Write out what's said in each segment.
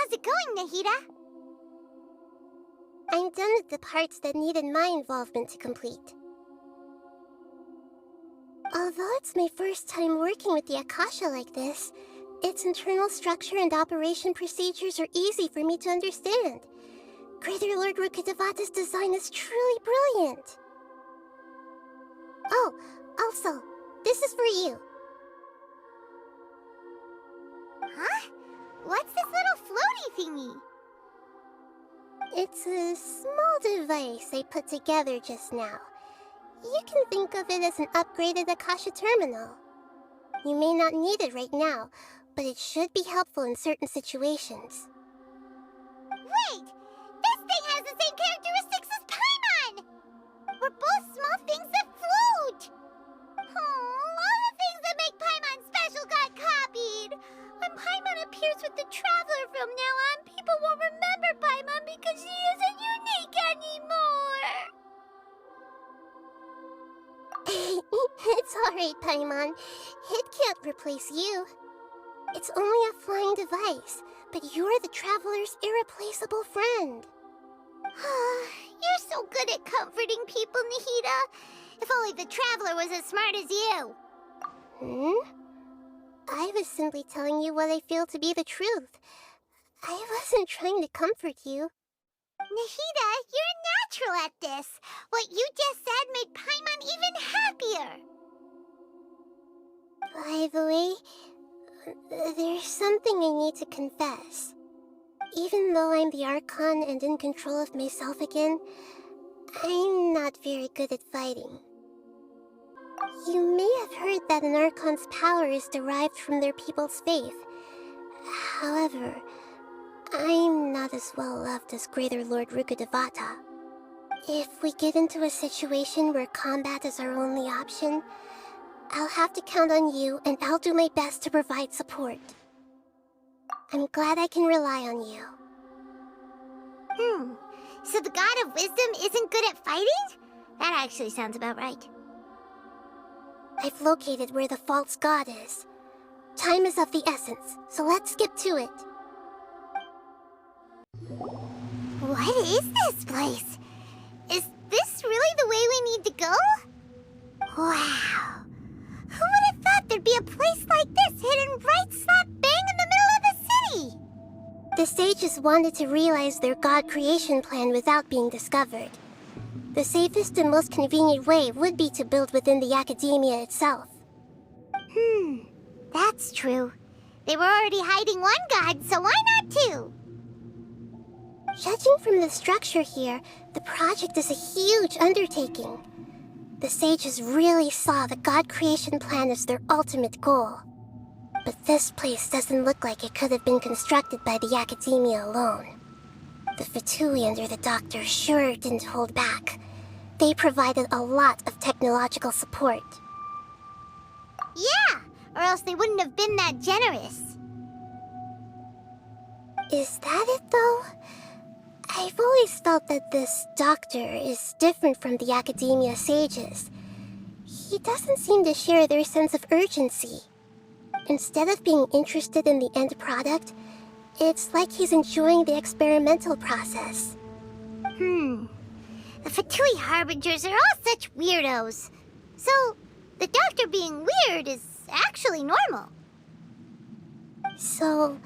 How's it going, Nahida? I'm done with the parts that needed my involvement to complete. Although it's my first time working with the Akasha like this, its internal structure and operation procedures are easy for me to understand. Greater Lord Rukkhadevata's design is truly brilliant. Oh, also, this is for you. Huh? What's this little floaty thingy? It's a small device I put together just now. You can think of it as an upgraded Akasha terminal. You may not need it right now, but it should be helpful in certain situations. Wait! This thing has the same characteristics as Paimon! We're both small things that float! Oh, all the things that make Paimon special got copied! When Paimon appears with the Traveler from now on, people won't remember Paimon because she isn't unique anymore! It's alright, Paimon. It can't replace you. It's only a flying device, but you're the Traveler's irreplaceable friend. You're so good at comforting people, Nahida. If only the Traveler was as smart as you. I was simply telling you what I feel to be the truth. I wasn't trying to comfort you. Nahida, you're natural at this. What you just said made Paimon even happier. By the way, there's something I need to confess. Even though I'm the Archon and in control of myself again, I'm not very good at fighting. You may have heard that an Archon's power is derived from their people's faith. However, I'm not as well loved as Greater Lord Rukkhadevata. If we get into a situation where combat is our only option, I'll have to count on you, and I'll do my best to provide support. I'm glad I can rely on you. So the God of Wisdom isn't good at fighting? That actually sounds about right. I've located where the false god is. Time is of the essence, so let's get to it. What is this place? Is this really the way we need to go? Wow. Who would have thought there'd be a place like this hidden right slap bang in the middle of the city? The sages wanted to realize their god creation plan without being discovered. The safest and most convenient way would be to build within the academia itself. That's true. They were already hiding one god, so why not two? Judging from the structure here, the project is a huge undertaking. The sages really saw the god creation plan as their ultimate goal. But this place doesn't look like it could have been constructed by the academia alone. The Fatui under the Doctor sure didn't hold back. They provided a lot of technological support. Yeah, or else they wouldn't have been that generous. Is that it, though? I've always felt that this Doctor is different from the academia sages. He doesn't seem to share their sense of urgency. Instead of being interested in the end product, it's like he's enjoying the experimental process. The Fatui Harbingers are all such weirdos. So, the Doctor being weird is actually normal. So,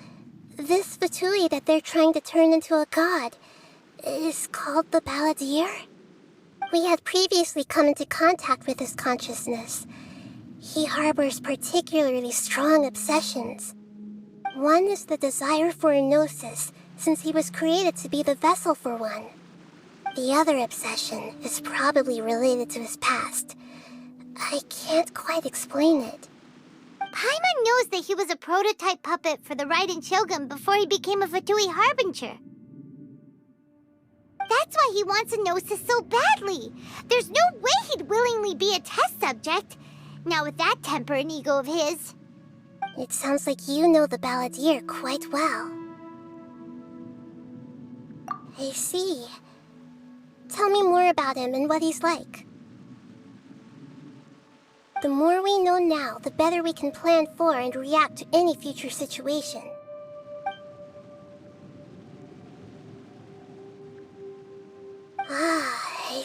this Fatui that they're trying to turn into a god is called the Balladeer? We had previously come into contact with his consciousness. He harbors particularly strong obsessions. One is the desire for a gnosis, since he was created to be the vessel for one. The other obsession is probably related to his past. I can't quite explain it. Paimon knows that he was a prototype puppet for the Raiden Shogun before he became a Fatui Harbinger. That's why he wants a gnosis so badly. There's no way he'd willingly be a test subject. Now with that temper and ego of his. It sounds like you know the Balladeer quite well. I see. Tell me more about him and what he's like. The more we know now, the better we can plan for and react to any future situation.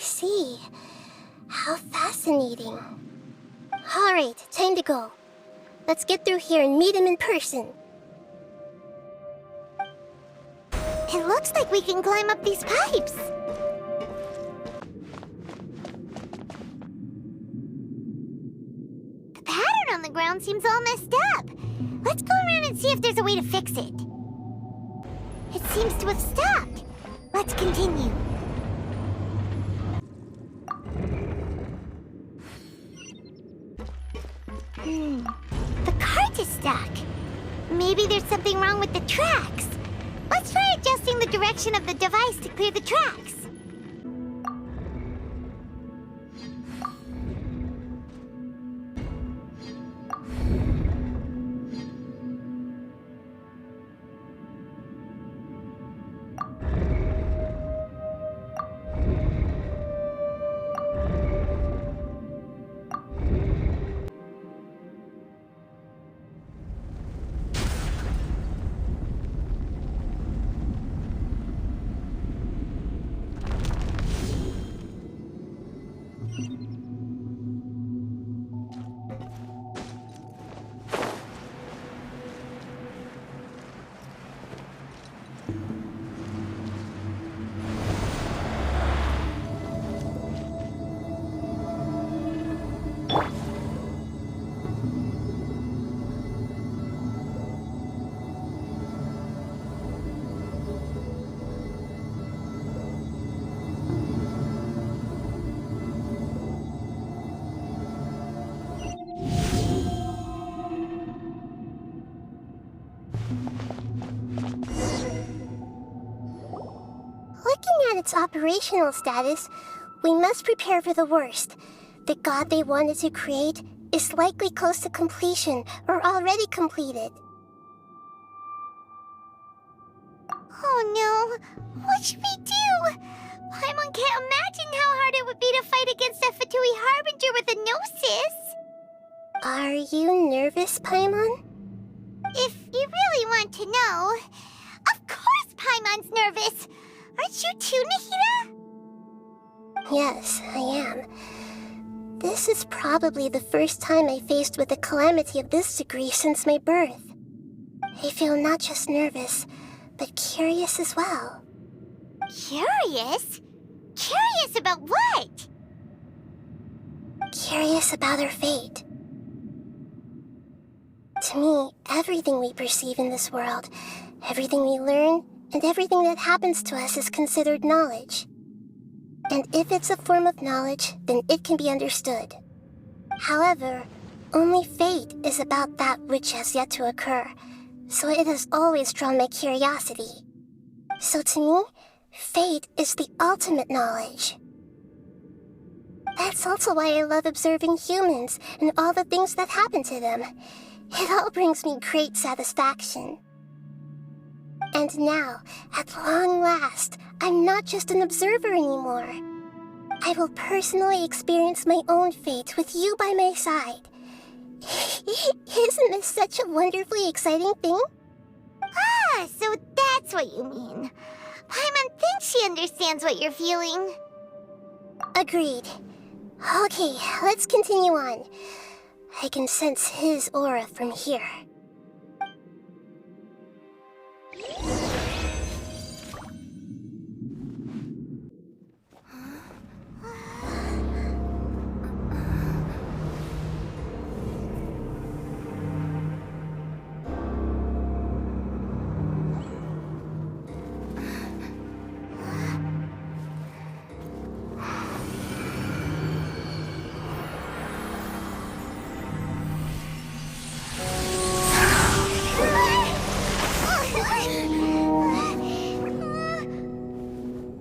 see. How fascinating. Alright, time to go. Let's get through here and meet him in person. It looks like we can climb up these pipes. The pattern on the ground seems all messed up. Let's go around and see if there's a way to fix it. It seems to have stopped. Let's continue. The cart is stuck. Maybe there's something wrong with the tracks. Let's try adjusting the direction of the device to clear the tracks. Looking at its operational status, we must prepare for the worst. The god they wanted to create is likely close to completion or already completed. Oh no, what should we do? Paimon can't imagine how hard it would be to fight against a Fatui Harbinger with a Gnosis. Are you nervous, Paimon? If you really want to know, of course Paimon's nervous. Aren't you too, Nahida? Yes, I am. This is probably the first time I faced with a calamity of this degree since my birth. I feel not just nervous, but curious as well. Curious? Curious about what? Curious about our fate. To me, everything we perceive in this world, everything we learn, and everything that happens to us is considered knowledge. And if it's a form of knowledge, then it can be understood. However, only fate is about that which has yet to occur, so it has always drawn my curiosity. So to me, fate is the ultimate knowledge. That's also why I love observing humans and all the things that happen to them. It all brings me great satisfaction. And now, at long last, I'm not just an observer anymore. I will personally experience my own fate with you by my side. Isn't this such a wonderfully exciting thing? Ah, so that's what you mean. Paimon thinks she understands what you're feeling. Agreed. Okay, let's continue on. I can sense his aura from here.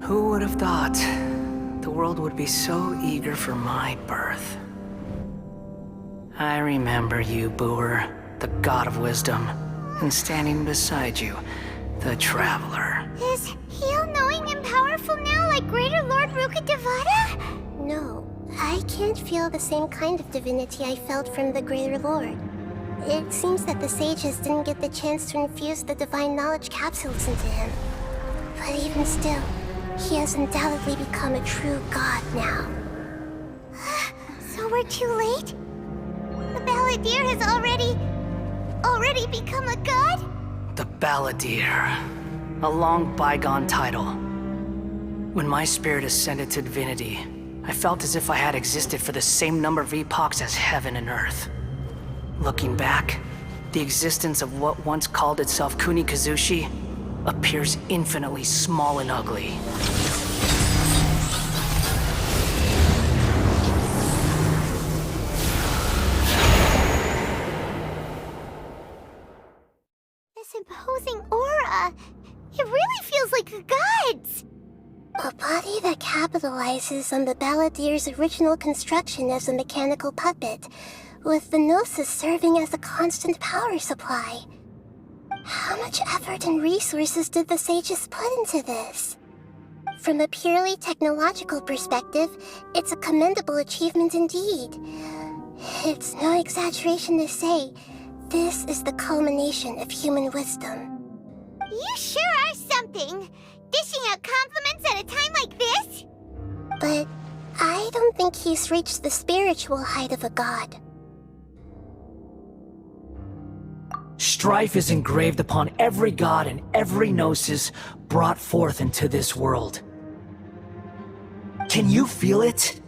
Who would have thought the world would be so eager for my birth? I remember you, Booer, the god of wisdom, and standing beside you, the traveler. Is he all-knowing and powerful now like Greater Lord Rukkhadevata? No, I can't feel the same kind of divinity I felt from the Greater Lord. It seems that the sages didn't get the chance to infuse the divine knowledge capsules into him. But even still, He has undoubtedly become a true god now. So we're too late? The Balladeer has already become a god? The Balladeer. A long bygone title. When my spirit ascended to divinity, I felt as if I had existed for the same number of epochs as heaven and earth. Looking back, the existence of what once called itself Kunikazushi appears infinitely small and ugly. This imposing aura, it really feels like the gods! A body that capitalizes on the Balladeer's original construction as a mechanical puppet, with the Gnosis serving as a constant power supply. How much effort and resources did the sages put into this? From a purely technological perspective, it's a commendable achievement indeed. It's no exaggeration to say, this is the culmination of human wisdom. You sure are something! Dishing out compliments at a time like this? But I don't think he's reached the spiritual height of a god. Strife is engraved upon every god and every gnosis brought forth into this world. Can you feel it?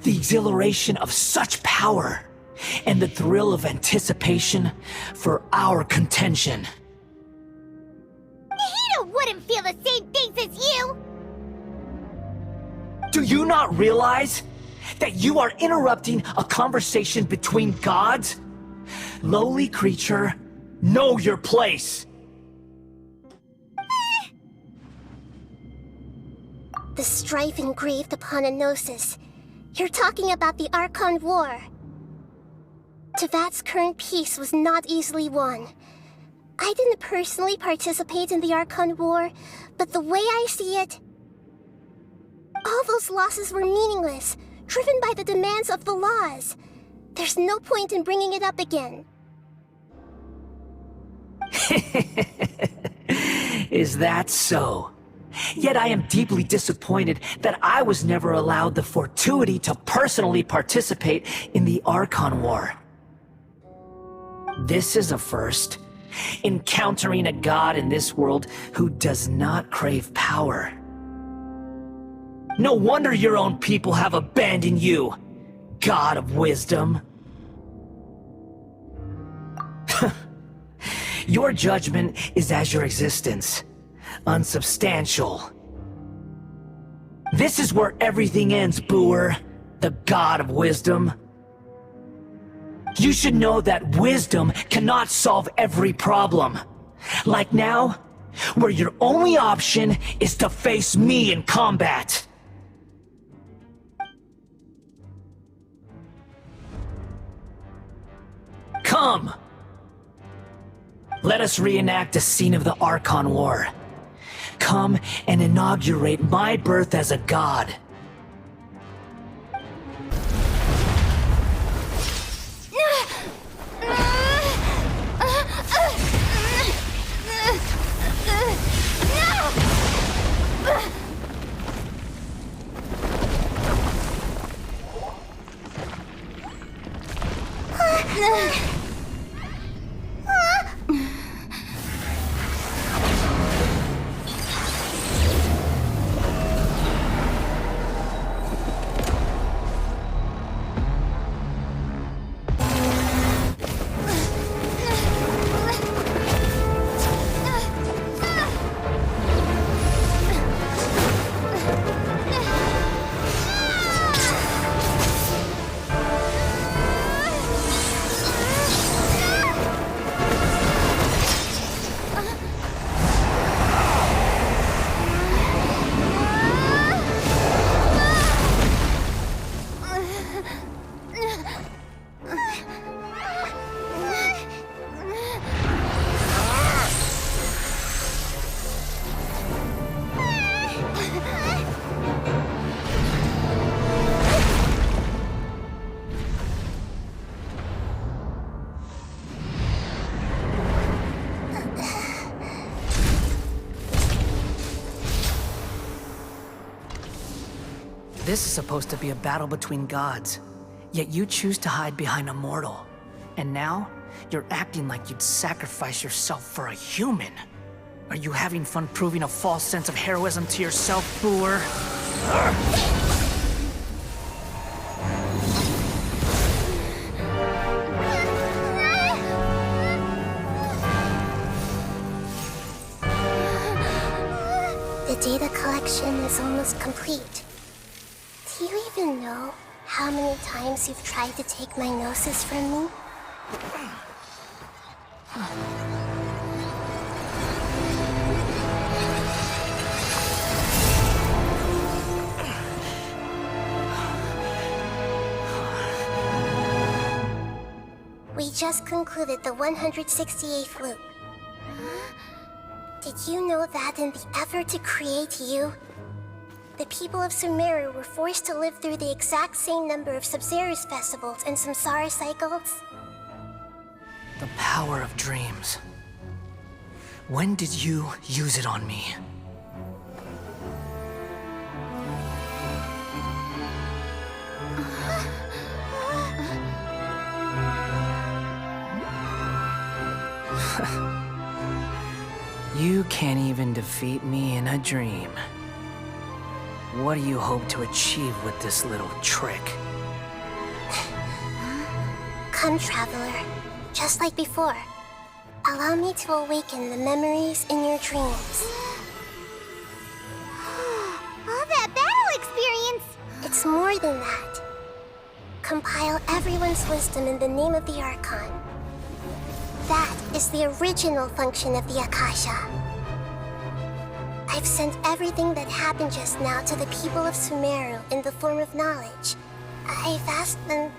The exhilaration of such power, and the thrill of anticipation for our contention. Nahida wouldn't feel the same things as you! Do you not realize that you are interrupting a conversation between gods? Lowly creature, know your place! The strife engraved upon a gnosis. You're talking about the Archon War. Tevat's current peace was not easily won. I didn't personally participate in the Archon War, but the way I see it, all those losses were meaningless, driven by the demands of the laws. There's no point in bringing it up again. Is that so? Yet I am deeply disappointed that I was never allowed the fortuity to personally participate in the Archon War. This is a first. Encountering a god in this world who does not crave power. No wonder your own people have abandoned you, god of wisdom. Your judgment is as your existence, unsubstantial. This is where everything ends, Booer, the god of wisdom. You should know that wisdom cannot solve every problem. Like now, where your only option is to face me in combat. Come! Let us reenact a scene of the Archon War. Come and inaugurate my birth as a god. This is supposed to be a battle between gods, yet you choose to hide behind a mortal. And now, you're acting like you'd sacrifice yourself for a human. Are you having fun proving a false sense of heroism to yourself, Boor? The data collection is almost complete. Do you even know how many times you've tried to take my gnosis from me? We just concluded the 168th loop. Did you know that in the effort to create you, the people of Sumeru were forced to live through the exact same number of Sub-Zerus festivals and samsara cycles? The power of dreams. When did you use it on me? You can't even defeat me in a dream. What do you hope to achieve with this little trick? Come, Traveler. Just like before. Allow me to awaken the memories in your dreams. All that battle experience! It's more than that. Compile everyone's wisdom in the name of the Archon. That is the original function of the Akasha. I've sent everything that happened just now to the people of Sumeru in the form of knowledge. I've asked them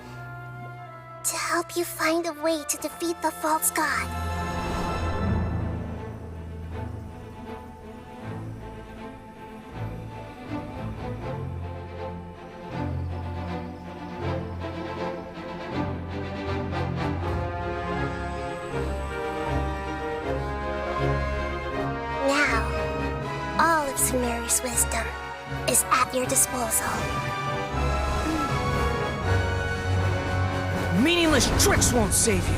to help you find a way to defeat the false god. Sumeru's wisdom is at your disposal. Meaningless tricks won't save you!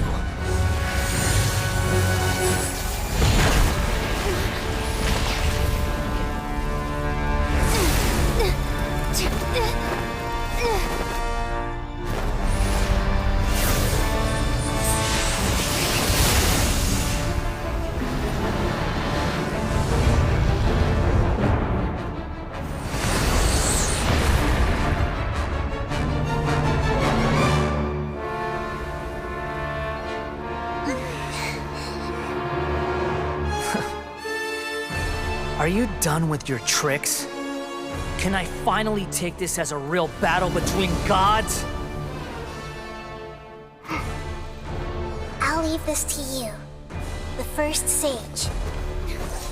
Are you done with your tricks? Can I finally take this as a real battle between gods? I'll leave this to you, the first sage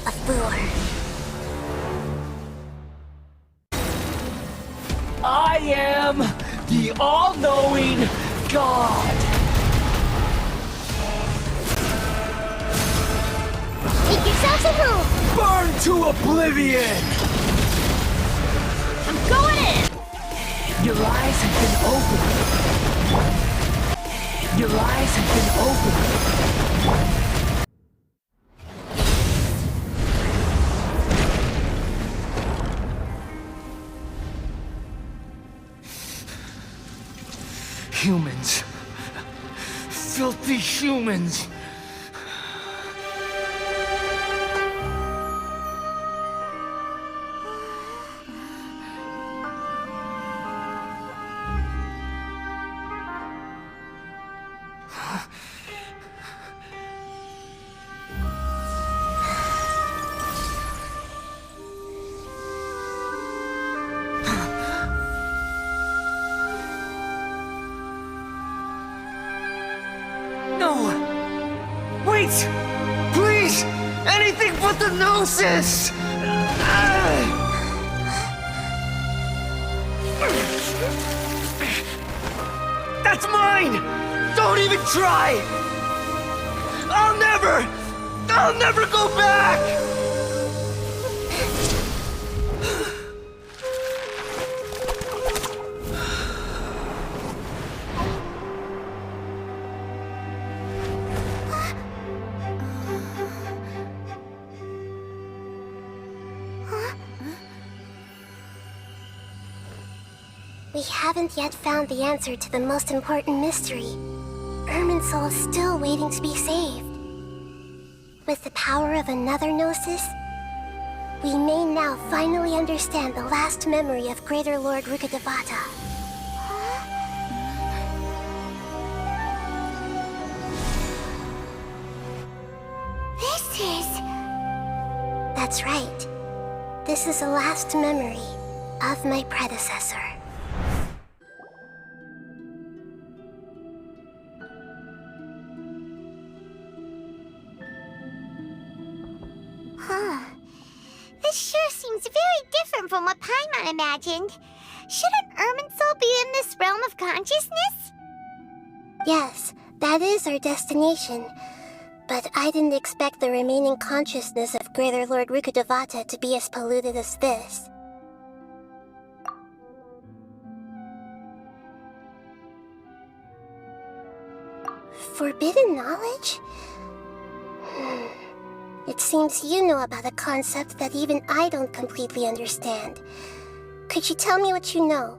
of Boor. I am the all-knowing God! Make yourselves a move! Burn to oblivion! I'm going in! Your eyes have been opened. Your eyes have been opened. Humans. Filthy humans. No! Wait! Please! Anything but the Gnosis! That's mine! Don't even try! I'll never go back! We haven't yet found the answer to the most important mystery. Irminsul is still waiting to be saved. With the power of another Gnosis, we may now finally understand the last memory of Greater Lord Rukkhadevata. This is... That's right. This is the last memory of my predecessor. Huh. This sure seems very different from what Paimon imagined. Shouldn't Irminsul be in this realm of consciousness? Yes, that is our destination. But I didn't expect the remaining consciousness of Greater Lord Rukkhadevata to be as polluted as this. Forbidden knowledge? It seems you know about a concept that even I don't completely understand. Could you tell me what you know?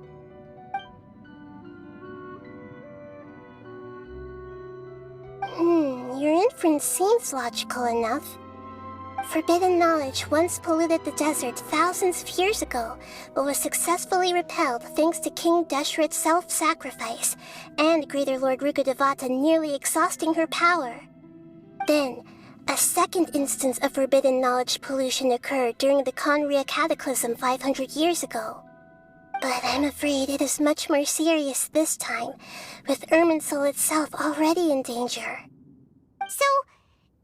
Your inference seems logical enough. Forbidden knowledge once polluted the desert thousands of years ago, but was successfully repelled thanks to King Deshret's self-sacrifice, and Greater Lord Rukkhadevata nearly exhausting her power. Then, a second instance of forbidden knowledge pollution occurred during the Conria Cataclysm 500 years ago. But I'm afraid it is much more serious this time, with Irminsul itself already in danger. So,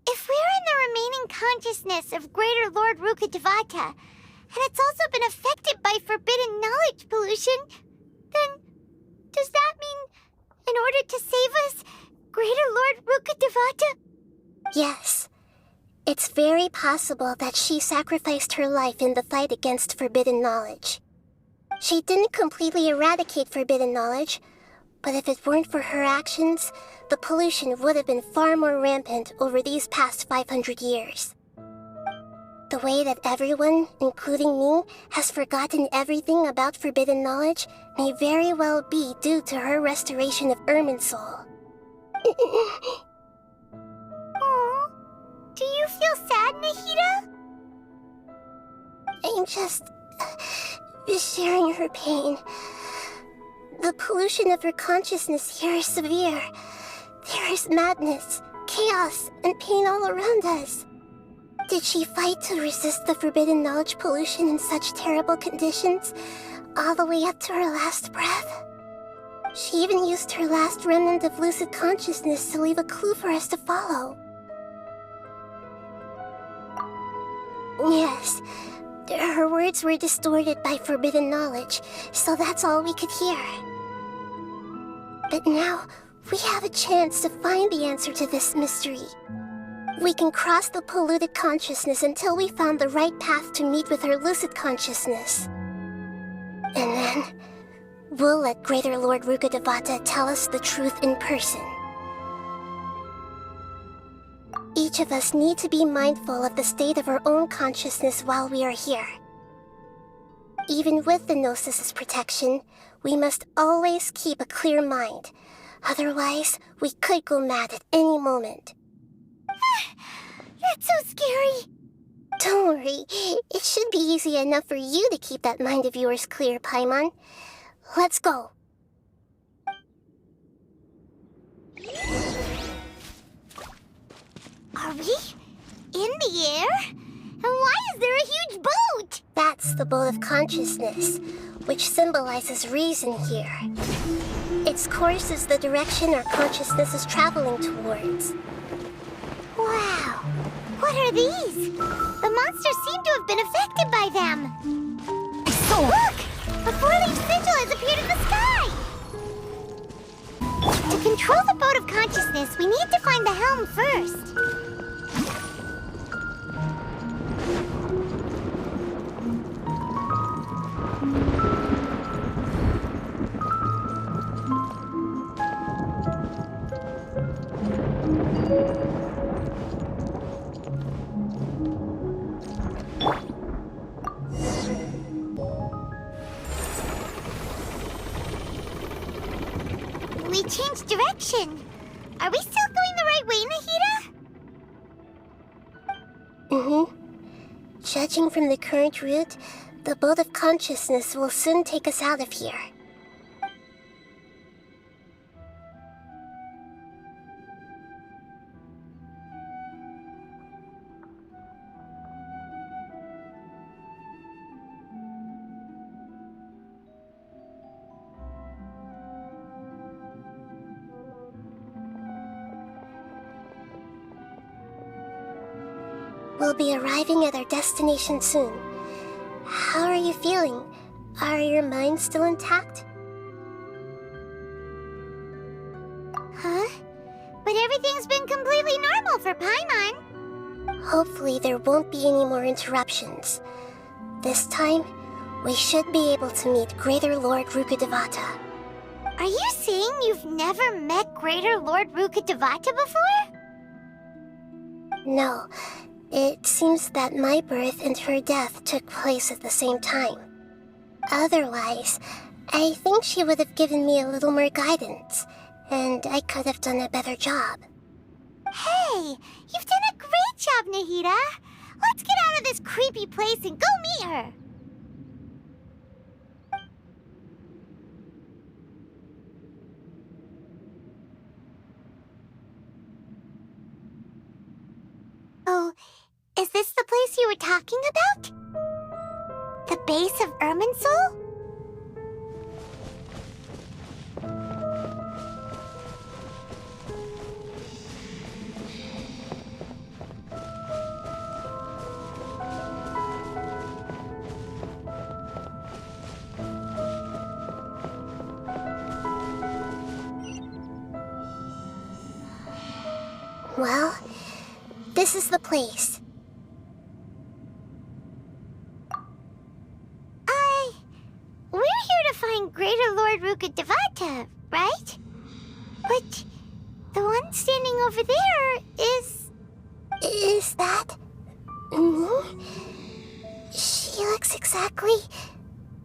if we're in the remaining consciousness of Greater Lord Rukkhadevata, and it's also been affected by forbidden knowledge pollution, then does that mean, in order to save us, Greater Lord Rukkhadevata? Yes. It's very possible that she sacrificed her life in the fight against forbidden knowledge. She didn't completely eradicate forbidden knowledge, but if it weren't for her actions, the pollution would have been far more rampant over these past 500 years. The way that everyone, including me, has forgotten everything about forbidden knowledge may very well be due to her restoration of Irminsul. Aww. Do you feel sad, Nahida? I'm just sharing her pain. The pollution of her consciousness here is severe. There is madness, chaos, and pain all around us. Did she fight to resist the forbidden knowledge pollution in such terrible conditions, all the way up to her last breath? She even used her last remnant of lucid consciousness to leave a clue for us to follow. Yes, her words were distorted by forbidden knowledge, so that's all we could hear. But now, we have a chance to find the answer to this mystery. We can cross the polluted consciousness until we found the right path to meet with her lucid consciousness. And then, we'll let Greater Lord Rukkhadevata tell us the truth in person. Each of us need to be mindful of the state of our own consciousness while we are here. Even with the Gnosis's protection, we must always keep a clear mind. Otherwise, we could go mad at any moment. That's so scary. Don't worry, it should be easy enough for you to keep that mind of yours clear, Paimon. Let's go. Are we in the air? And why is there a huge boat? That's the boat of consciousness, which symbolizes reason here. Its course is the direction our consciousness is traveling towards. Wow. What are these? The monsters seem to have been affected by them. So, Look! A four-leaf sigil has appeared in the sky! To control the boat of consciousness, we need to find the helm first. direction. Are we still going the right way, Nahida? Mm-hmm. Judging from the current route, the boat of consciousness will soon take us out of here. We'll be arriving at our destination soon. How are you feeling? Are your minds still intact? Huh? But everything's been completely normal for Paimon. Hopefully there won't be any more interruptions. This time, we should be able to meet Greater Lord Rukkhadevata. Are you saying you've never met Greater Lord Rukkhadevata before? No. It seems that my birth and her death took place at the same time. Otherwise, I think she would have given me a little more guidance, and I could have done a better job. Hey, you've done a great job, Nahida. Let's get out of this creepy place and go meet her. Oh, is this the place you were talking about? The base of Irminsul? Well, this is the place. We're here to find Greater Lord Rukkhadevata, right? But the one standing over there is... Is that... me? She looks exactly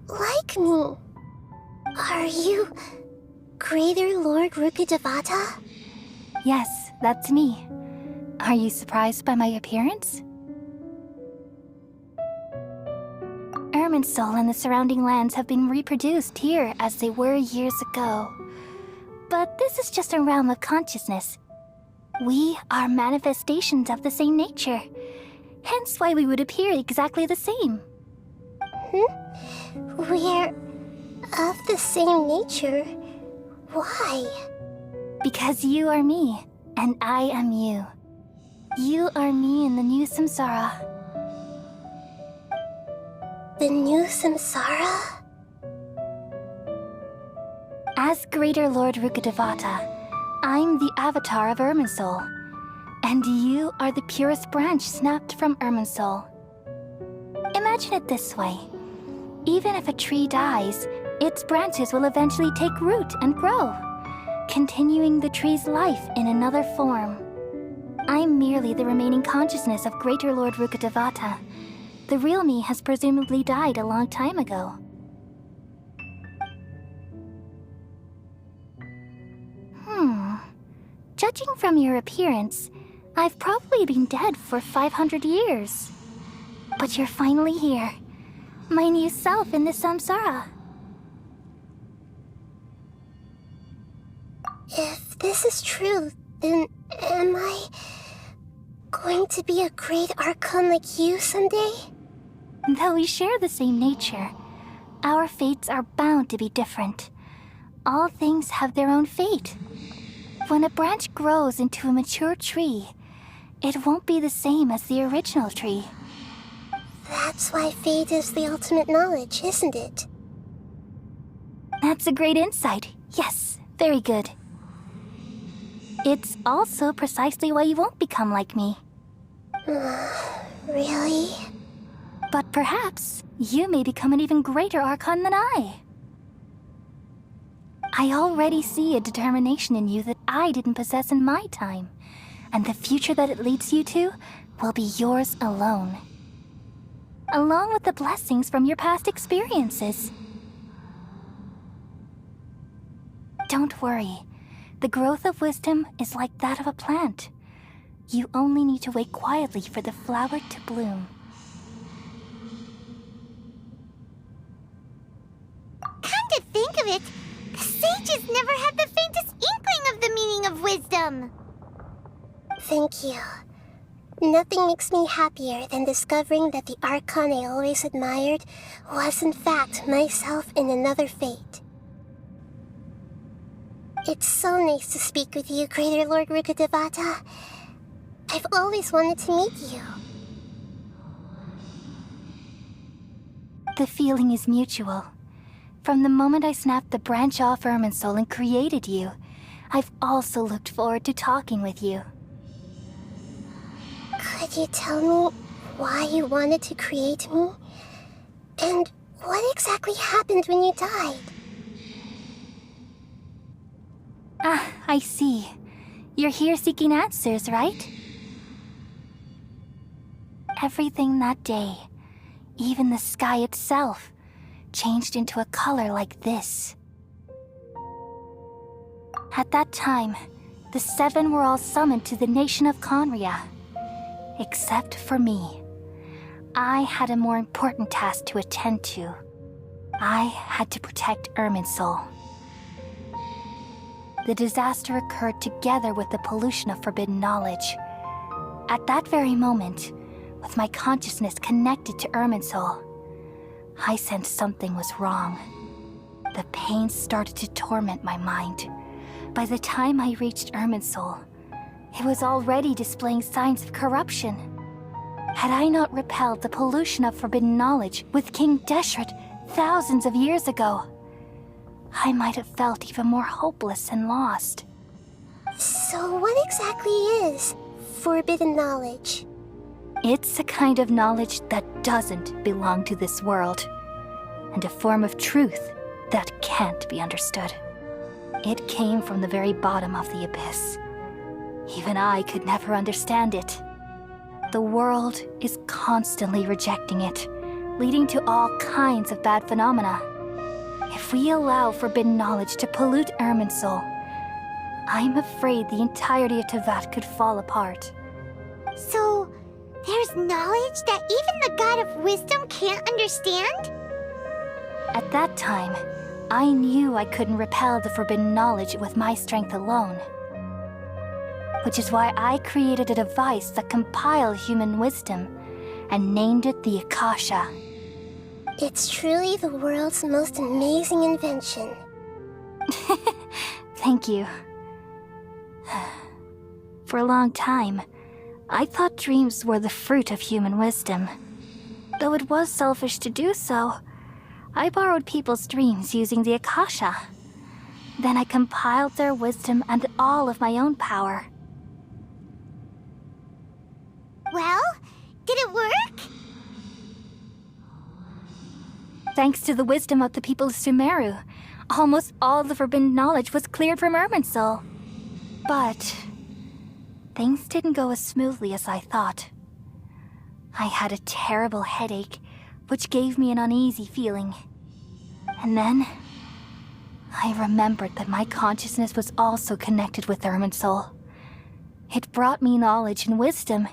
like me. Are you Greater Lord Rukkhadevata? Yes, that's me. Are you surprised by my appearance? Irminsul and the surrounding lands have been reproduced here as they were years ago. But this is just a realm of consciousness. We are manifestations of the same nature. Hence why we would appear exactly the same. We're of the same nature. Why? Because you are me, and I am you. You are me in the new samsara. The new samsara? As Greater Lord Rukkhadevata, I'm the avatar of Irminsul, and you are the purest branch snapped from Irminsul. Imagine it this way. Even if a tree dies, its branches will eventually take root and grow, continuing the tree's life in another form. I'm merely the remaining consciousness of Greater Lord Rukkhadevata. The real me has presumably died a long time ago. Judging from your appearance, I've probably been dead for 500 years. But you're finally here. My new self in the samsara. If this is true, then am I going to be a great Archon like you someday? Though we share the same nature, our fates are bound to be different. All things have their own fate. When a branch grows into a mature tree, it won't be the same as the original tree. That's why fate is the ultimate knowledge, isn't it? That's a great insight. Yes, very good. It's also precisely why you won't become like me. Really? But perhaps you may become an even greater Archon than I. I already see a determination in you that I didn't possess in my time, and the future that it leads you to will be yours alone. Along with the blessings from your past experiences. Don't worry. The growth of wisdom is like that of a plant. You only need to wait quietly for the flower to bloom. Come to think of it, the sages never had the faintest inkling of the meaning of wisdom. Thank you. Nothing makes me happier than discovering that the Archon I always admired was in fact myself in another fate. It's so nice to speak with you, Greater Lord Rukkhadevata. I've always wanted to meet you. The feeling is mutual. From the moment I snapped the branch off Irminsul and created you, I've also looked forward to talking with you. Could you tell me why you wanted to create me? And what exactly happened when you died? Ah, I see. You're here seeking answers, right? Everything that day, even the sky itself, changed into a color like this. At that time, the seven were all summoned to the nation of Conria. Except for me. I had a more important task to attend to. I had to protect Irminsul. The disaster occurred together with the pollution of forbidden knowledge. At that very moment, with my consciousness connected to Irminsul, I sensed something was wrong. The pain started to torment my mind. By the time I reached Irminsul, it was already displaying signs of corruption. Had I not repelled the pollution of forbidden knowledge with King Deshret thousands of years ago, I might have felt even more hopeless and lost. So what exactly is forbidden knowledge? It's a kind of knowledge that doesn't belong to this world, and a form of truth that can't be understood. It came from the very bottom of the abyss. Even I could never understand it. The world is constantly rejecting it, leading to all kinds of bad phenomena. If we allow forbidden knowledge to pollute Irminsul, I'm afraid the entirety of Teyvat could fall apart. So, there's knowledge that even the God of wisdom can't understand? At that time, I knew I couldn't repel the forbidden knowledge with my strength alone. Which is why I created a device that compiled human wisdom and named it the Akasha. It's truly the world's most amazing invention. Thank you. For a long time, I thought dreams were the fruit of human wisdom. Though it was selfish to do so, I borrowed people's dreams using the Akasha. Then I compiled their wisdom and all of my own power. Well, did it work? Thanks to the wisdom of the people of Sumeru, almost all the forbidden knowledge was cleared from Irminsul. But things didn't go as smoothly as I thought. I had a terrible headache, which gave me an uneasy feeling. And then I remembered that my consciousness was also connected with Irminsul. It brought me knowledge and wisdom,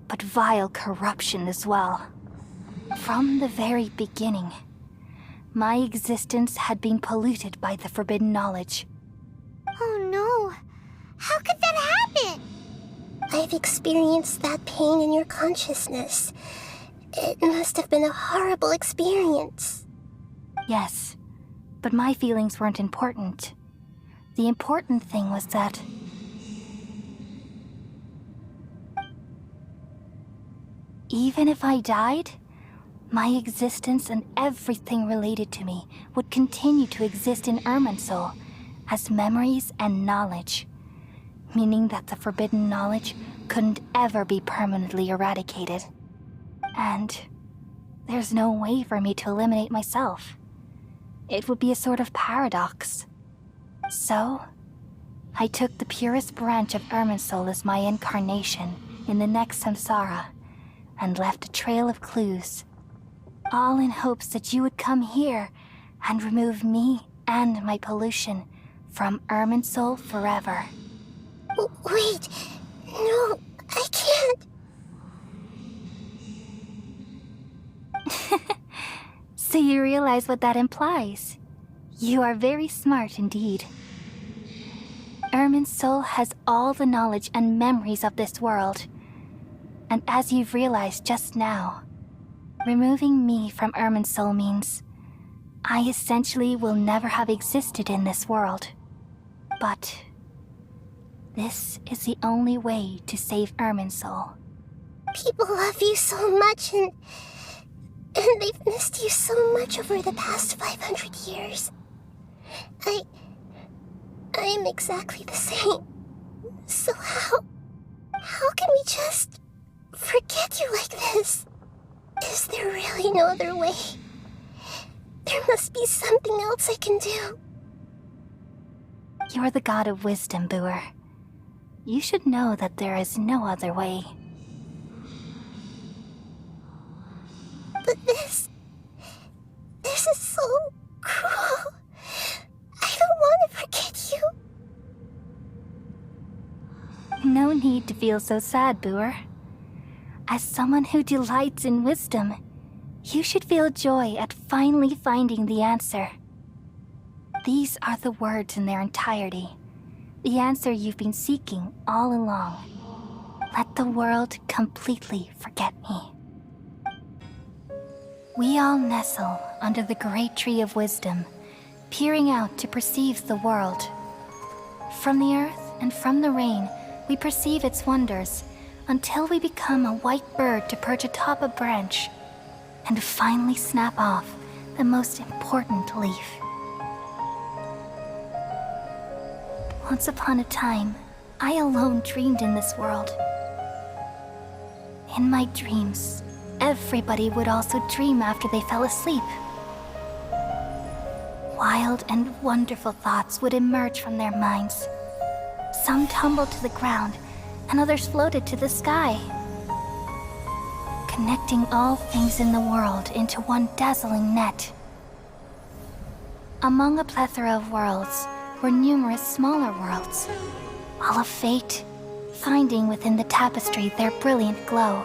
but vile corruption as well. From the very beginning, my existence had been polluted by the forbidden knowledge. Oh no, how could that happen? I've experienced that pain in your consciousness. It must have been a horrible experience. Yes, but my feelings weren't important. The important thing was that even if I died, my existence and everything related to me would continue to exist in Irminsul as memories and knowledge, meaning that the forbidden knowledge couldn't ever be permanently eradicated. And there's no way for me to eliminate myself. It would be a sort of paradox. So, I took the purest branch of Irminsul as my incarnation in the next samsara, and left a trail of clues, all in hopes that you would come here and remove me and my pollution from Irminsul forever. Wait, no, I can't. So you realize what that implies. You are very smart indeed. Irminsul has all the knowledge and memories of this world. And as you've realized just now, removing me from Irminsul means I essentially will never have existed in this world. But this is the only way to save Irminsul. People love you so much, and they've missed you so much over the past 500 years. I am exactly the same. So how can we just forget you like this? Is there really no other way? There must be something else I can do. You're the god of wisdom, Boer. You should know that there is no other way. But this is so cruel. I don't want to forget you. No need to feel so sad, Boer. As someone who delights in wisdom, you should feel joy at finally finding the answer. These are the words in their entirety. The answer you've been seeking all along. Let the world completely forget me. We all nestle under the great tree of wisdom, peering out to perceive the world. From the earth and from the rain, we perceive its wonders, until we become a white bird to perch atop a branch, and finally snap off the most important leaf. Once upon a time, I alone dreamed in this world. In my dreams, everybody would also dream after they fell asleep. Wild and wonderful thoughts would emerge from their minds. Some tumbled to the ground, and others floated to the sky, connecting all things in the world into one dazzling net. Among a plethora of worlds were numerous smaller worlds, all of fate, finding within the tapestry their brilliant glow.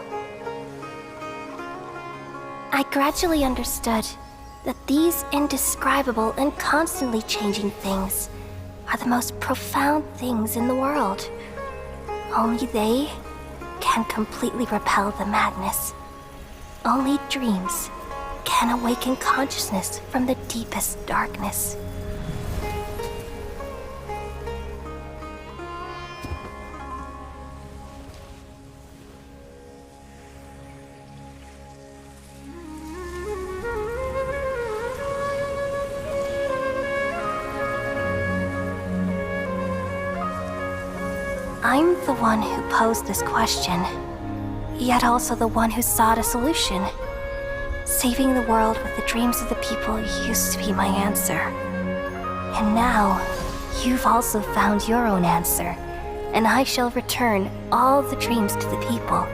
I gradually understood that these indescribable and constantly changing things are the most profound things in the world. Only they can completely repel the madness. Only dreams can awaken consciousness from the deepest darkness. I'm the one who posed this question, yet also the one who sought a solution. Saving the world with the dreams of the people used to be my answer. And now, you've also found your own answer, and I shall return all the dreams to the people.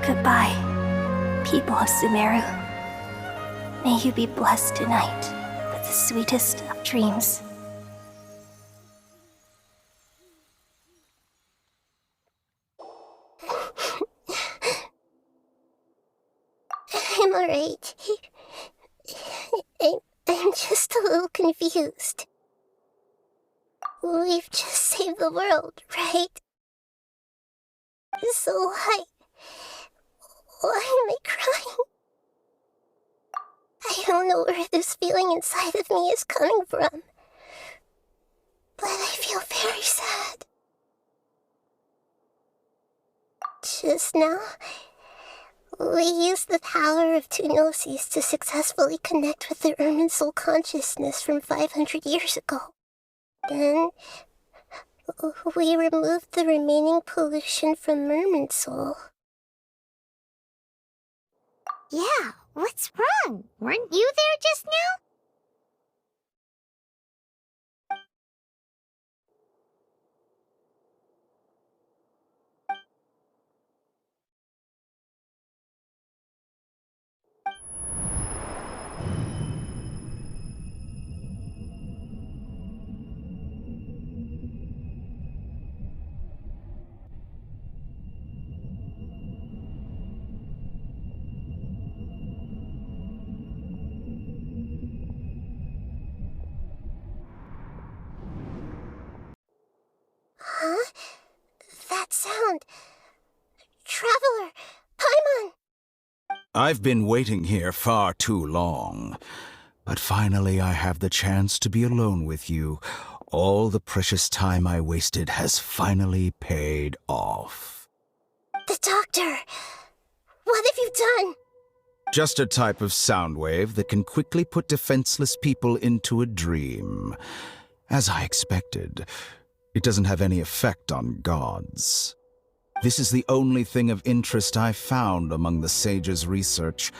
Goodbye, people of Sumeru. May you be blessed tonight with the sweetest of dreams. I'm alright. I'm just a little confused. We've just saved the world, right? So why am I crying? I don't know where this feeling inside of me is coming from, but I feel very sad. Just now, we used the power of two gnosis to successfully connect with the Irminsul consciousness from 500 years ago. Then, we removed the remaining pollution from Irminsul. Yeah, what's wrong? Weren't you there just now? I've been waiting here far too long. But finally I have the chance to be alone with you. All the precious time I wasted has finally paid off. The doctor! What have you done? Just a type of sound wave that can quickly put defenseless people into a dream. As I expected, it doesn't have any effect on gods. This is the only thing of interest I found among the sage's research.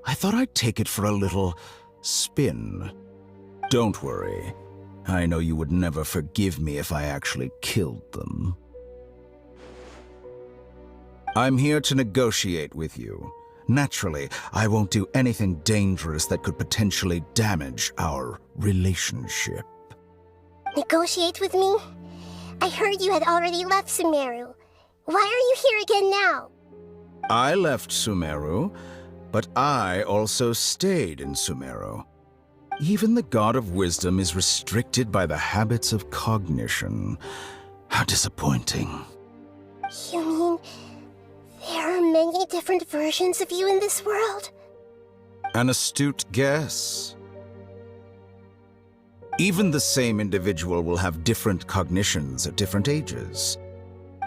I thought I'd take it for a little spin. Don't worry. I know you would never forgive me if I actually killed them. I'm here to negotiate with you. Naturally, I won't do anything dangerous that could potentially damage our relationship. Negotiate with me? I heard you had already left Sumeru. Why are you here again now? I left Sumeru, but I also stayed in Sumeru. Even the God of Wisdom is restricted by the habits of cognition. How disappointing. You mean there are many different versions of you in this world? An astute guess. Even the same individual will have different cognitions at different ages.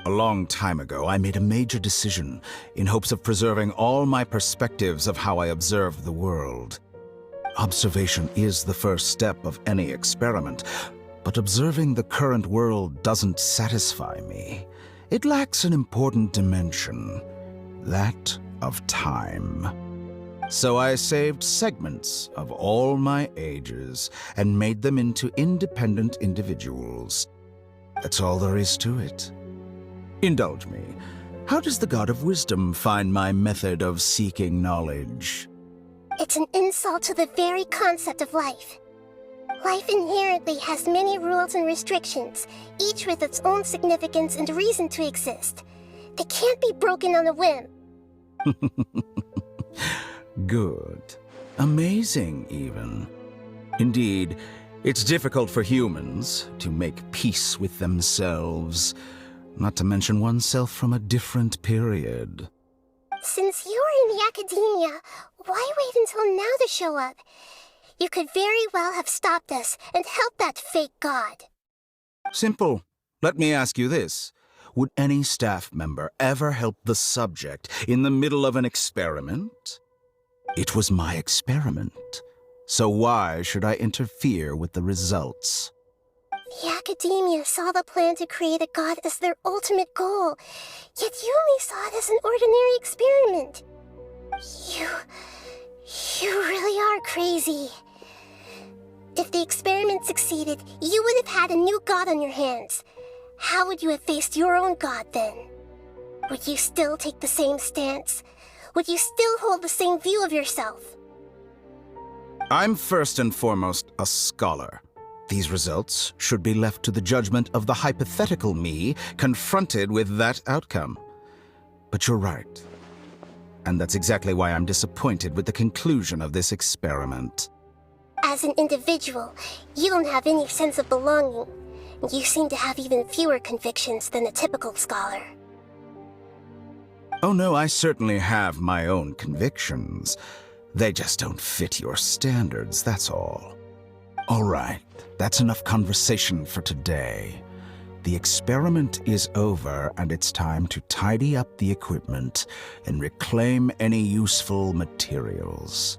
A long time ago, I made a major decision in hopes of preserving all my perspectives of how I observe the world. Observation is the first step of any experiment, but observing the current world doesn't satisfy me. It lacks an important dimension, that of time. So I saved segments of all my ages and made them into independent individuals. That's all there is to it. Indulge me. How does the God of Wisdom find my method of seeking knowledge? It's an insult to the very concept of life. Life inherently has many rules and restrictions, each with its own significance and reason to exist. They can't be broken on a whim. Good. Amazing, even. Indeed, it's difficult for humans to make peace with themselves, not to mention oneself from a different period. Since you're in the academia, why wait until now to show up? You could very well have stopped us and helped that fake god. Simple. Let me ask you this. Would any staff member ever help the subject in the middle of an experiment? It was my experiment, so why should I interfere with the results? The academia saw the plan to create a god as their ultimate goal, yet you only saw it as an ordinary experiment. You really are crazy. If the experiment succeeded, you would have had a new god on your hands. How would you have faced your own god then? Would you still take the same stance? Would you still hold the same view of yourself? I'm first and foremost a scholar. These results should be left to the judgment of the hypothetical me confronted with that outcome. But you're right. And that's exactly why I'm disappointed with the conclusion of this experiment. As an individual, you don't have any sense of belonging. You seem to have even fewer convictions than a typical scholar. Oh no, I certainly have my own convictions. They just don't fit your standards, that's all. All right, that's enough conversation for today. The experiment is over, and it's time to tidy up the equipment and reclaim any useful materials.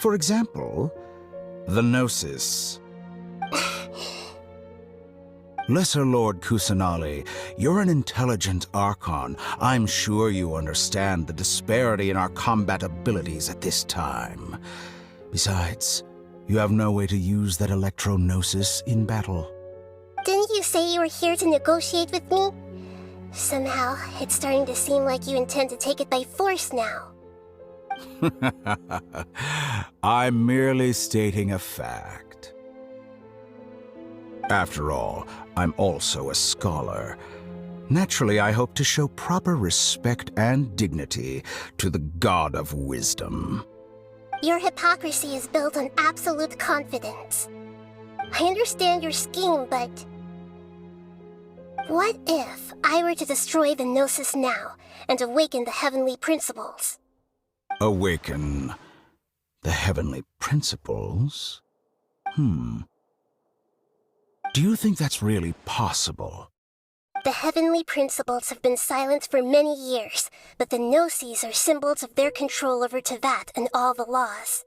For example, the Gnosis. Lesser Lord Kusanali, you're an intelligent Archon. I'm sure you understand the disparity in our combat abilities at this time. Besides, you have no way to use that Electro-Gnosis in battle. Didn't you say you were here to negotiate with me? Somehow, it's starting to seem like you intend to take it by force now. I'm merely stating a fact. After all, I'm also a scholar. Naturally, I hope to show proper respect and dignity to the God of Wisdom. Your hypocrisy is built on absolute confidence. I understand your scheme, but... what if I were to destroy the Gnosis now and awaken the heavenly principles? Awaken the heavenly principles? Do you think that's really possible? The heavenly principles have been silent for many years, but the Gnosis are symbols of their control over Tevat and all the laws.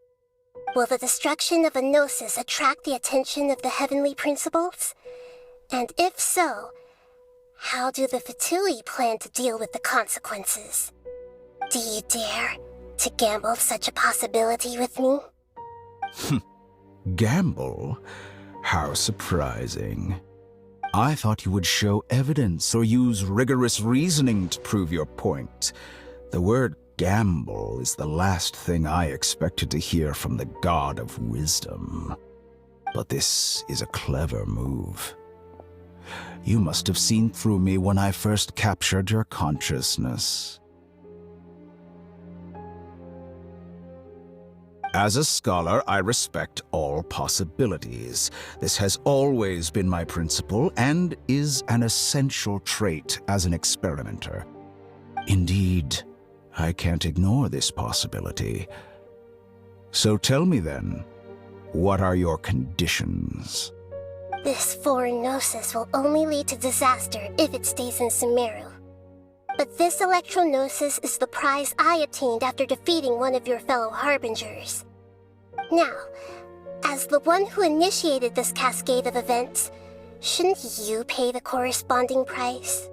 Will the destruction of a Gnosis attract the attention of the heavenly principles? And if so, how do the Fatui plan to deal with the consequences? Do you dare to gamble such a possibility with me? Gamble? How surprising. I thought you would show evidence or use rigorous reasoning to prove your point. The word gamble is the last thing I expected to hear from the God of Wisdom. But this is a clever move. You must have seen through me when I first captured your consciousness. As a scholar, I respect all possibilities. This has always been my principle and is an essential trait as an experimenter. Indeed, I can't ignore this possibility. So tell me then, what are your conditions? This foreign Gnosis will only lead to disaster if it stays in Sumeru. But this Electro-Gnosis is the prize I obtained after defeating one of your fellow Harbingers. Now, as the one who initiated this cascade of events, shouldn't you pay the corresponding price?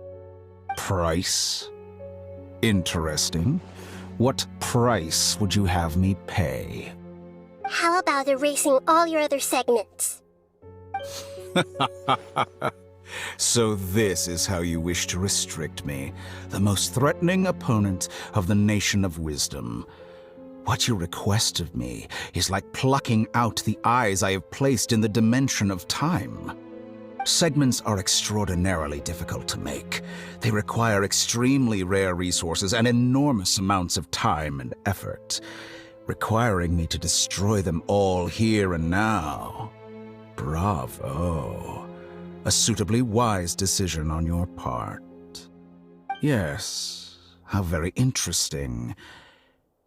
Price? Interesting. What price would you have me pay? How about erasing all your other segments? So this is how you wish to restrict me, the most threatening opponent of the Nation of Wisdom. What you request of me is like plucking out the eyes I have placed in the dimension of time. Segments are extraordinarily difficult to make. They require extremely rare resources and enormous amounts of time and effort, requiring me to destroy them all here and now. Bravo. A suitably wise decision on your part. Yes, how very interesting.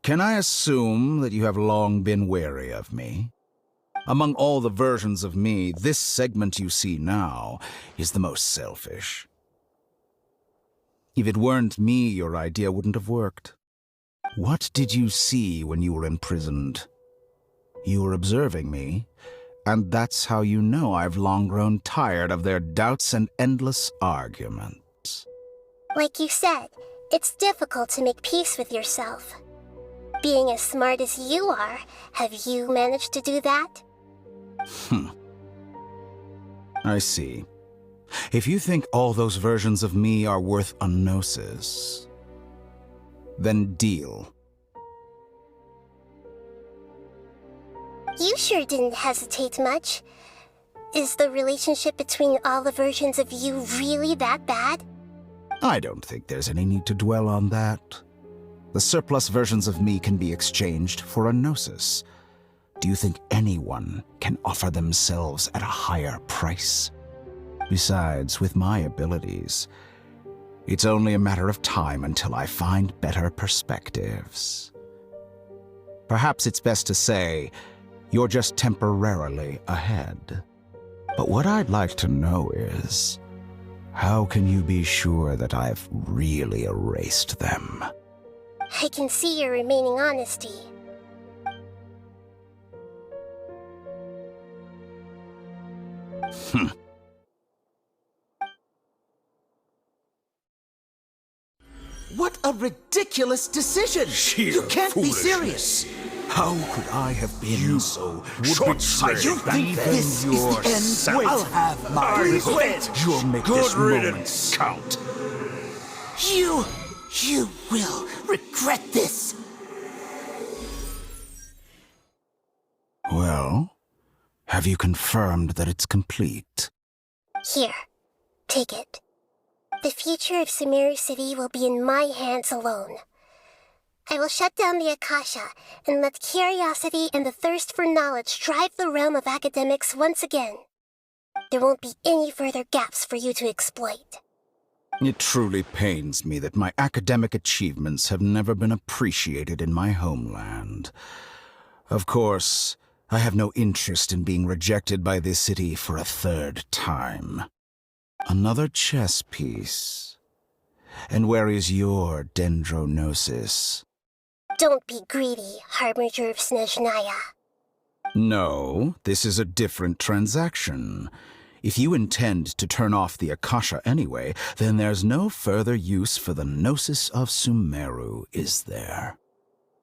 Can I assume that you have long been wary of me? Among all the versions of me, this segment you see now is the most selfish. If it weren't me, your idea wouldn't have worked. What did you see when you were imprisoned? You were observing me, and that's how you know I've long grown tired of their doubts and endless arguments. Like you said, it's difficult to make peace with yourself. Being as smart as you are, have you managed to do that? I see. If you think all those versions of me are worth a gnosis, then deal. You sure didn't hesitate much. Is the relationship between all the versions of you really that bad? I don't think there's any need to dwell on that. The surplus versions of me can be exchanged for a gnosis. Do you think anyone can offer themselves at a higher price? Besides, with my abilities, it's only a matter of time until I find better perspectives. Perhaps it's best to say, you're just temporarily ahead. But what I'd like to know is, how can you be sure that I've really erased them? I can see your remaining honesty. What a ridiculous decision! Sheer You can't be foolishness. serious! How could I have been so short-sighted? You think this is the end? I'll have my revenge! You'll make Good this moment riddance. count. You will regret this! Well, have you confirmed that it's complete? Here, take it. The future of Sumeru City will be in my hands alone. I will shut down the Akasha and let curiosity and the thirst for knowledge drive the realm of academics once again. There won't be any further gaps for you to exploit. It truly pains me that my academic achievements have never been appreciated in my homeland. Of course, I have no interest in being rejected by this city for a third time. Another chess piece. And where is your dendronosis? Don't be greedy, Harbinger of Snezhnaya. No, this is a different transaction. If you intend to turn off the Akasha anyway, then there's no further use for the Gnosis of Sumeru, is there?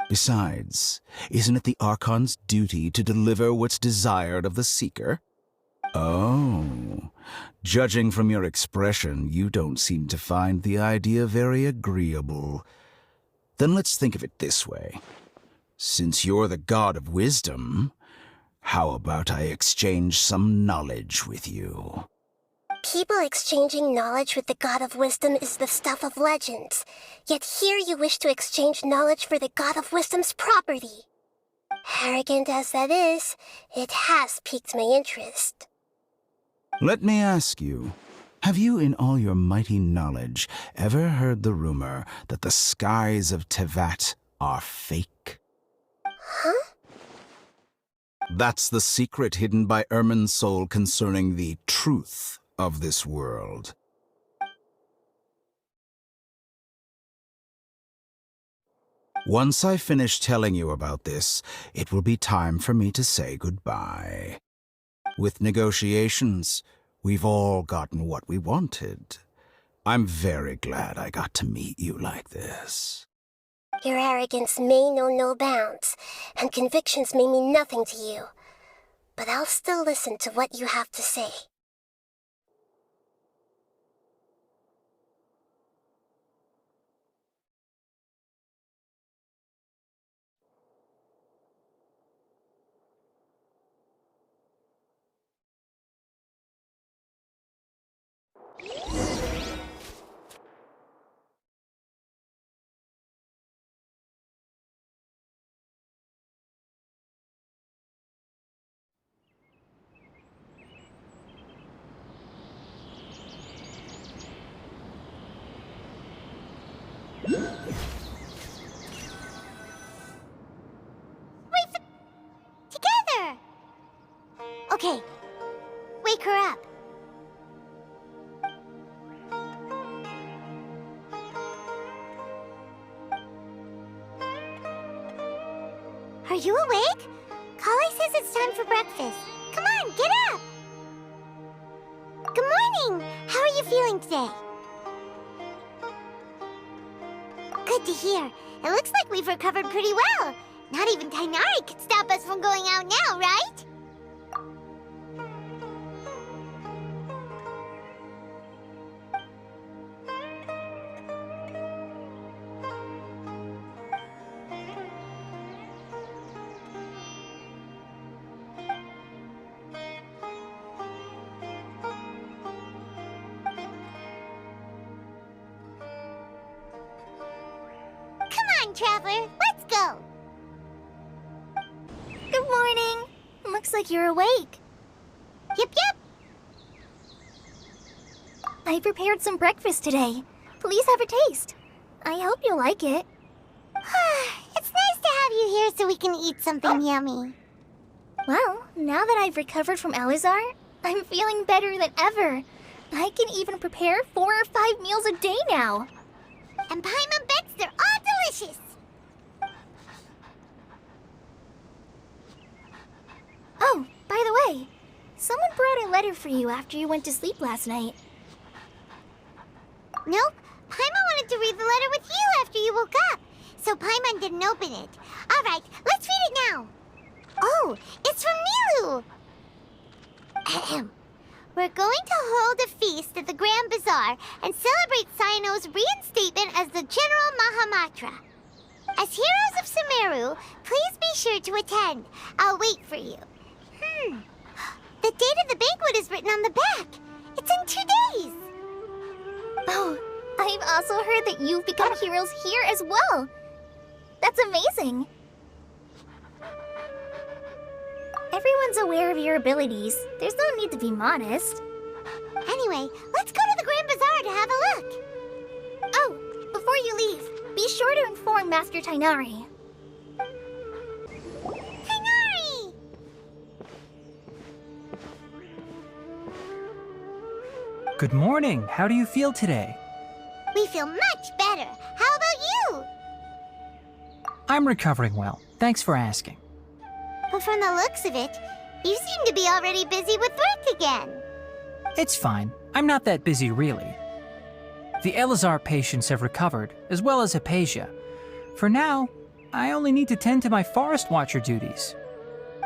Besides, isn't it the Archon's duty to deliver what's desired of the Seeker? Oh, judging from your expression, you don't seem to find the idea very agreeable. Then let's think of it this way. Since you're the god of wisdom, how about I exchange some knowledge with you? People exchanging knowledge with the god of wisdom is the stuff of legends. Yet here you wish to exchange knowledge for the god of wisdom's property. Arrogant as that is, it has piqued my interest. Let me ask you, have you in all your mighty knowledge ever heard the rumor that the skies of Tevat are fake? Huh? That's the secret hidden by Irminsul concerning the truth of this world. Once I finish telling you about this, it will be time for me to say goodbye. With negotiations, we've all gotten what we wanted. I'm very glad I got to meet you like this. Your arrogance may know no bounds, and convictions may mean nothing to you. But I'll still listen to what you have to say. Together! Okay, wake her up. Are you awake? Kali says it's time for breakfast. Come on, get up! Good morning! How are you feeling today? Good to hear. It looks like we've recovered pretty well. Not even Tainari could stop us from going out now, right? Come on, Traveler, let's go! Good morning. Looks like you're awake. Yep, yep. I prepared some breakfast today. Please have a taste. I hope you'll like it. It's nice to have you here so we can eat something yummy. Well, now that I've recovered from Elazar, I'm feeling better than ever. I can even prepare 4 or 5 meals a day now. And Paimon bets they're all delicious. Oh, by the way, someone brought a letter for you after you went to sleep last night. Nope, Paimon wanted to read the letter with you after you woke up. So Paimon didn't open it. All right, let's read it now. Oh, it's from Nilu. Ahem. We're going to hold a feast at the Grand Bazaar and celebrate Cyano's reinstatement as the General Mahamatra. As heroes of Sumeru, please be sure to attend. I'll wait for you. The date of the banquet is written on the back. It's in 2 days. Oh, I've also heard that you've become heroes here as well. That's amazing. Everyone's aware of your abilities. There's no need to be modest. Anyway, let's go to the Grand Bazaar to have a look. Be sure to inform Master Tainari. Tainari! Good morning. How do you feel today? We feel much better. How about you? I'm recovering well. Thanks for asking. But from the looks of it, you seem to be already busy with work again. It's fine. I'm not that busy, really. The Elazar patients have recovered, as well as Hypatia. For now, I only need to tend to my Forest Watcher duties.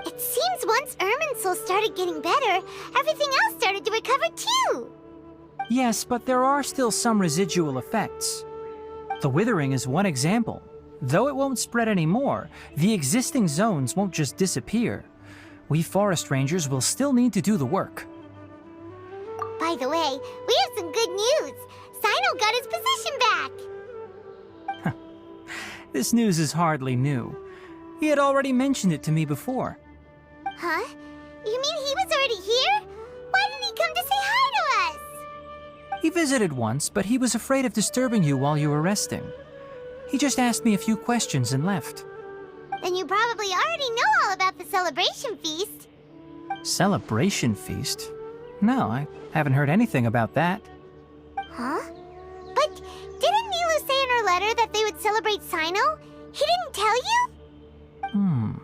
It seems once Irminsul started getting better, everything else started to recover too. Yes, but there are still some residual effects. The withering is one example. Though it won't spread anymore, the existing zones won't just disappear. We forest rangers will still need to do the work. By the way, we have some good news. Sino got his position back. This news is hardly new. He had already mentioned it to me before. Huh? You mean he was already here? Why didn't he come to say hi to us? He visited once, but he was afraid of disturbing you while you were resting. He just asked me a few questions and left. Then you probably already know all about the celebration feast. Celebration feast? No, I haven't heard anything about that. Huh? But didn't Nilu say in her letter that they would celebrate Sino? He didn't tell you?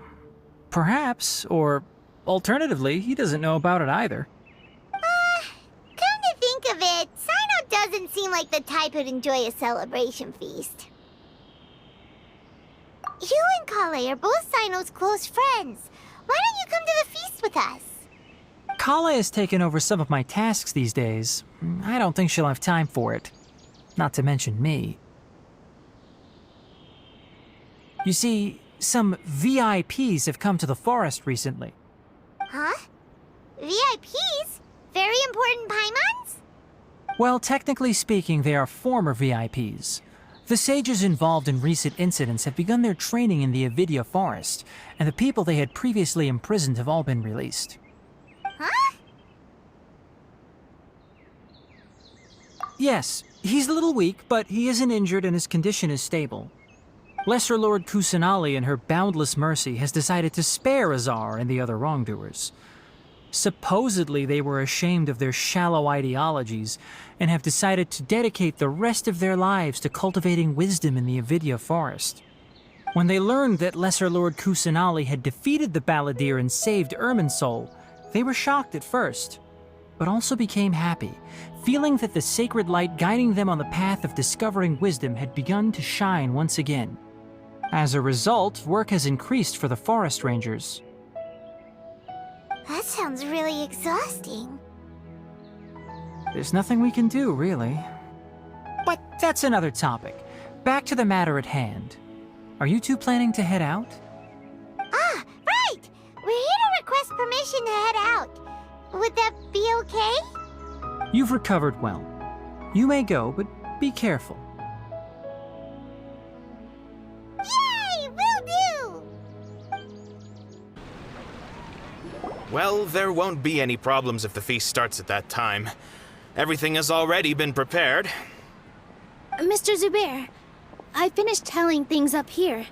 Perhaps, or alternatively, he doesn't know about it either. Come to think of it, Sino doesn't seem like the type who'd enjoy a celebration feast. You and Kale are both Sino's close friends. Why don't you come to the feast with us? Kala has taken over some of my tasks these days. I don't think she'll have time for it. Not to mention me. You see, some VIPs have come to the forest recently. Huh? VIPs? Very important Paimons? Well, technically speaking, they are former VIPs. The sages involved in recent incidents have begun their training in the Avidya forest, and the people they had previously imprisoned have all been released. Huh? Yes, he's a little weak, but he isn't injured and his condition is stable. Lesser Lord Kusanali, in her boundless mercy, has decided to spare Azar and the other wrongdoers. Supposedly, they were ashamed of their shallow ideologies and have decided to dedicate the rest of their lives to cultivating wisdom in the Avidya forest. When they learned that Lesser Lord Kusanali had defeated the Balladeer and saved Irminsul, they were shocked at first, but also became happy, feeling that the sacred light guiding them on the path of discovering wisdom had begun to shine once again. As a result, work has increased for the forest rangers. That sounds really exhausting. There's nothing we can do, really. But that's another topic. Back to the matter at hand. Are you two planning to head out? Ah, right! We're here to request permission to head out. Would that be okay? You've recovered well. You may go, but be careful. Yay! Will do! Well, there won't be any problems if the feast starts at that time. Everything has already been prepared. Mr. Zubair, I finished telling things up here.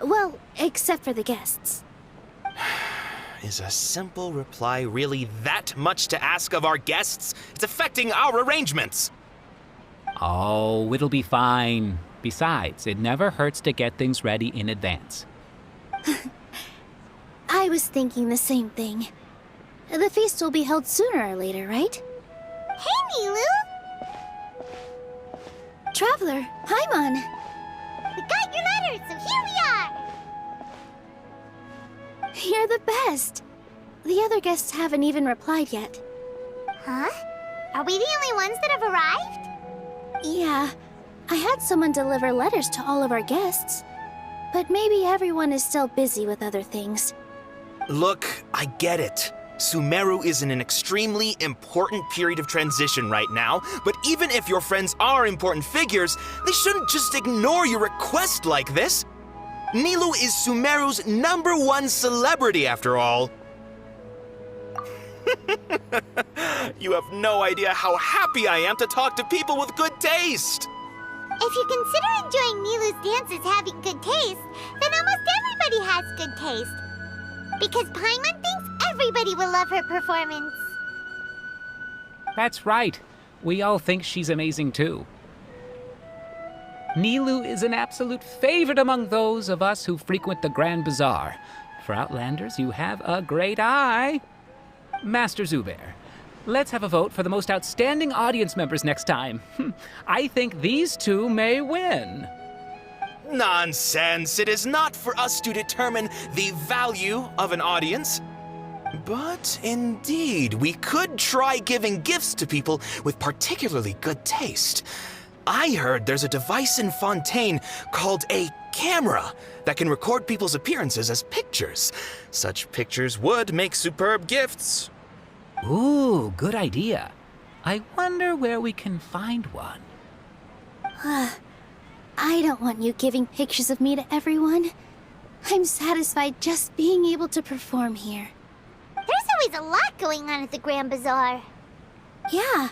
Well, except for the guests. Is a simple reply really that much to ask of our guests? It's affecting our arrangements. Oh, it'll be fine. Besides, it never hurts to get things ready in advance. I was thinking the same thing. The feast will be held sooner or later, right? Hey, Nilu! Traveler, Paimon! We got your letter, so here we are! You're the best. The other guests haven't even replied yet. Huh? Are we the only ones that have arrived? Yeah, I had someone deliver letters to all of our guests. But maybe everyone is still busy with other things. Look, I get it. Sumeru is in an extremely important period of transition right now, but even if your friends are important figures, they shouldn't just ignore your request like this. Nilu is Sumeru's #1 celebrity, after all. You have no idea how happy I am to talk to people with good taste. If you consider enjoying Nilu's dances having good taste, then almost everybody has good taste. Because Paimon thinks everybody will love her performance. That's right. We all think she's amazing too. Nilu is an absolute favorite among those of us who frequent the Grand Bazaar. For Outlanders, you have a great eye. Master Zubair, let's have a vote for the most outstanding audience members next time. I think these two may win. Nonsense! It is not for us to determine the value of an audience. But indeed, we could try giving gifts to people with particularly good taste. I heard there's a device in Fontaine called a camera that can record people's appearances as pictures. Such pictures would make superb gifts. Ooh, good idea. I wonder where we can find one. I don't want you giving pictures of me to everyone. I'm satisfied just being able to perform here. There's always a lot going on at the Grand Bazaar. Yeah,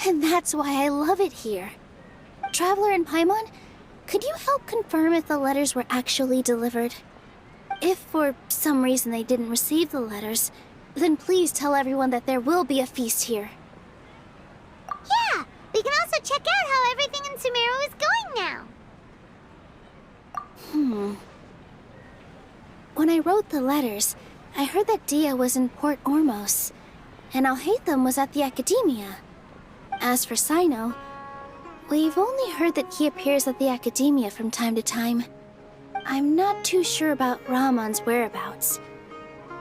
and that's why I love it here. Traveler and Paimon, could you help confirm if the letters were actually delivered? If for some reason they didn't receive the letters, then please tell everyone that there will be a feast here. Yeah, we can also check out how everything in Sumeru is going now. When I wrote the letters, I heard that Dia was in Port Ormos, and Alhaitham was at the Academia. As for Sino, we've only heard that he appears at the Academia from time to time. I'm not too sure about Ramon's whereabouts.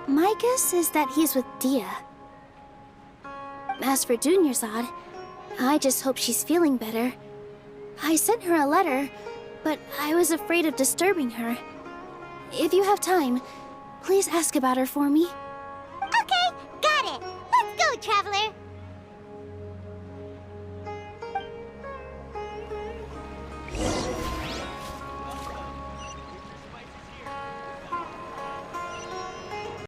My guess is that he's with Dia. As for Dunyarzad, I just hope she's feeling better. I sent her a letter, but I was afraid of disturbing her. If you have time, please ask about her for me. Okay, got it. Let's go, Traveler.